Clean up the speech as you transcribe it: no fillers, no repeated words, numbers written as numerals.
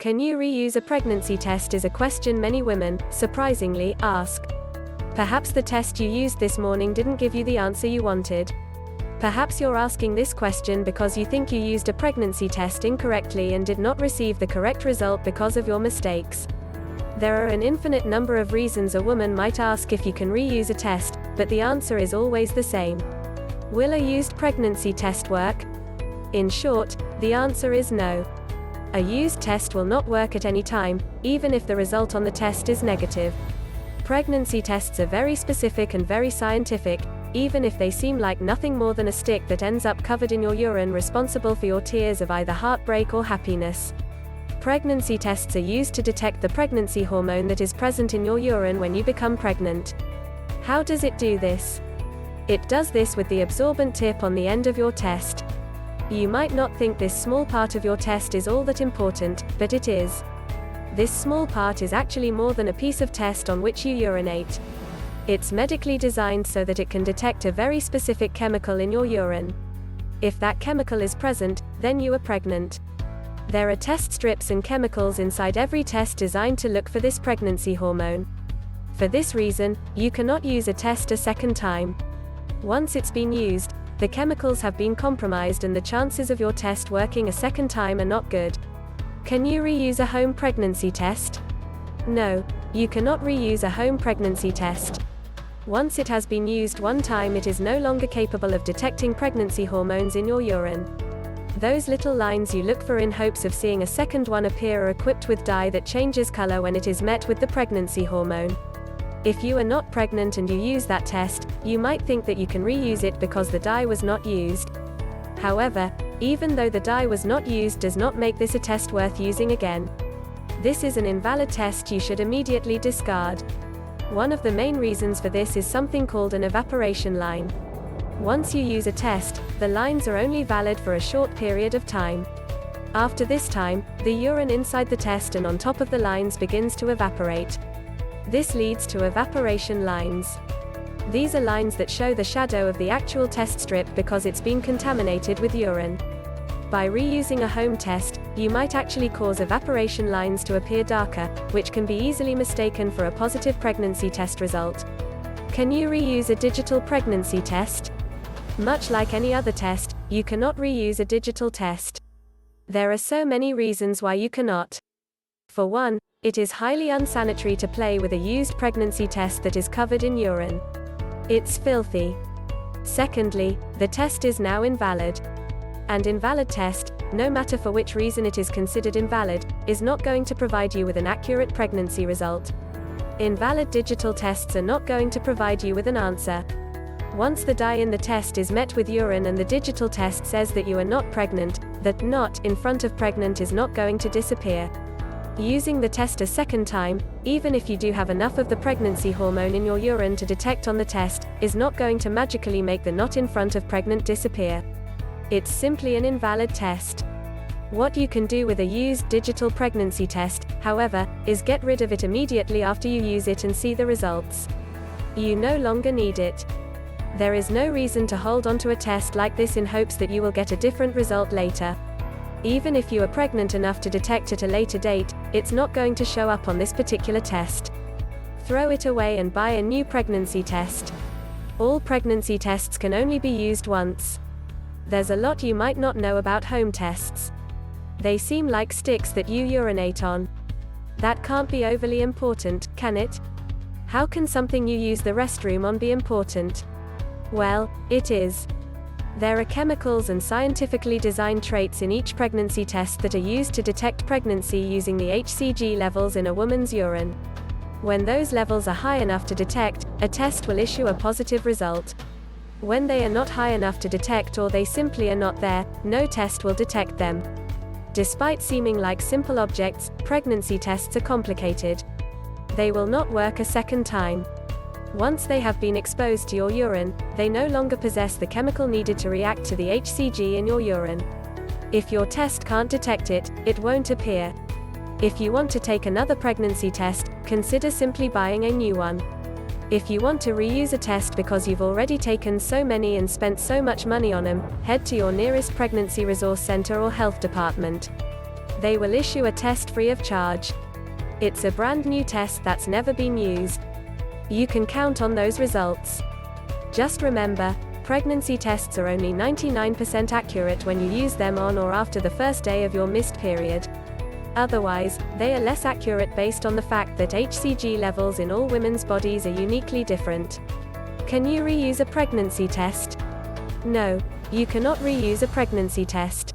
Can you reuse a pregnancy test is a question many women, surprisingly, ask. Perhaps the test you used this morning didn't give you the answer you wanted. Perhaps you're asking this question because you think you used a pregnancy test incorrectly and did not receive the correct result because of your mistakes. There are an infinite number of reasons a woman might ask if you can reuse a test, but the answer is always the same. Will a used pregnancy test work? In short, the answer is no. A used test will not work at any time, even if the result on the test is negative. Pregnancy tests are very specific and very scientific, even if they seem like nothing more than a stick that ends up covered in your urine responsible for your tears of either heartbreak or happiness. Pregnancy tests are used to detect the pregnancy hormone that is present in your urine when you become pregnant. How does it do this? It does this with the absorbent tip on the end of your test. You might not think this small part of your test is all that important, but it is. This small part is actually more than a piece of test on which you urinate. It's medically designed so that it can detect a very specific chemical in your urine. If that chemical is present, then you are pregnant. There are test strips and chemicals inside every test designed to look for this pregnancy hormone. For this reason, you cannot use a test a second time. Once it's been used, the chemicals have been compromised and the chances of your test working a second time are not good. Can you reuse a home pregnancy test? No, you cannot reuse a home pregnancy test. Once it has been used one time, it is no longer capable of detecting pregnancy hormones in your urine. Those little lines you look for in hopes of seeing a second one appear are equipped with dye that changes color when it is met with the pregnancy hormone. If you are not pregnant and you use that test, you might think that you can reuse it because the dye was not used. However, even though the dye was not used does not make this a test worth using again. This is an invalid test you should immediately discard. One of the main reasons for this is something called an evaporation line. Once you use a test, the lines are only valid for a short period of time. After this time, the urine inside the test and on top of the lines begins to evaporate. This leads to evaporation lines. These are lines that show the shadow of the actual test strip because it's been contaminated with urine. By reusing a home test, you might actually cause evaporation lines to appear darker, which can be easily mistaken for a positive pregnancy test result. Can you reuse a digital pregnancy test? Much like any other test, you cannot reuse a digital test. There are so many reasons why you cannot. For one, it is highly unsanitary to play with a used pregnancy test that is covered in urine. It's filthy. Secondly, the test is now invalid. An invalid test, no matter for which reason it is considered invalid, is not going to provide you with an accurate pregnancy result. Invalid digital tests are not going to provide you with an answer. Once the dye in the test is met with urine and the digital test says that you are not pregnant, that "not" in front of pregnant is not going to disappear. Using the test a second time, even if you do have enough of the pregnancy hormone in your urine to detect on the test, is not going to magically make the "not" in front of pregnant disappear. It's simply an invalid test. What you can do with a used digital pregnancy test, however, is get rid of it immediately after you use it and see the results. You no longer need it. There is no reason to hold onto a test like this in hopes that you will get a different result later. Even if you are pregnant enough to detect at a later date, it's not going to show up on this particular test. Throw it away and buy a new pregnancy test. All pregnancy tests can only be used once. There's a lot you might not know about home tests. They seem like sticks that you urinate on. That can't be overly important, can it? How can something you use the restroom on be important? Well, it is. There are chemicals and scientifically designed traits in each pregnancy test that are used to detect pregnancy using the HCG levels in a woman's urine. When those levels are high enough to detect, a test will issue a positive result. When they are not high enough to detect or they simply are not there, no test will detect them. Despite seeming like simple objects, pregnancy tests are complicated. They will not work a second time. Once they have been exposed to your urine, they no longer possess the chemical needed to react to the HCG in your urine. If your test can't detect it, it won't appear. If you want to take another pregnancy test, consider simply buying a new one. If you want to reuse a test because you've already taken so many and spent so much money on them, head to your nearest pregnancy resource center or health department. They will issue a test free of charge. It's a brand new test that's never been used. You can count on those results. Just remember, pregnancy tests are only 99% accurate when you use them on or after the first day of your missed period. Otherwise, they are less accurate based on the fact that HCG levels in all women's bodies are uniquely different. Can you reuse a pregnancy test? No, you cannot reuse a pregnancy test.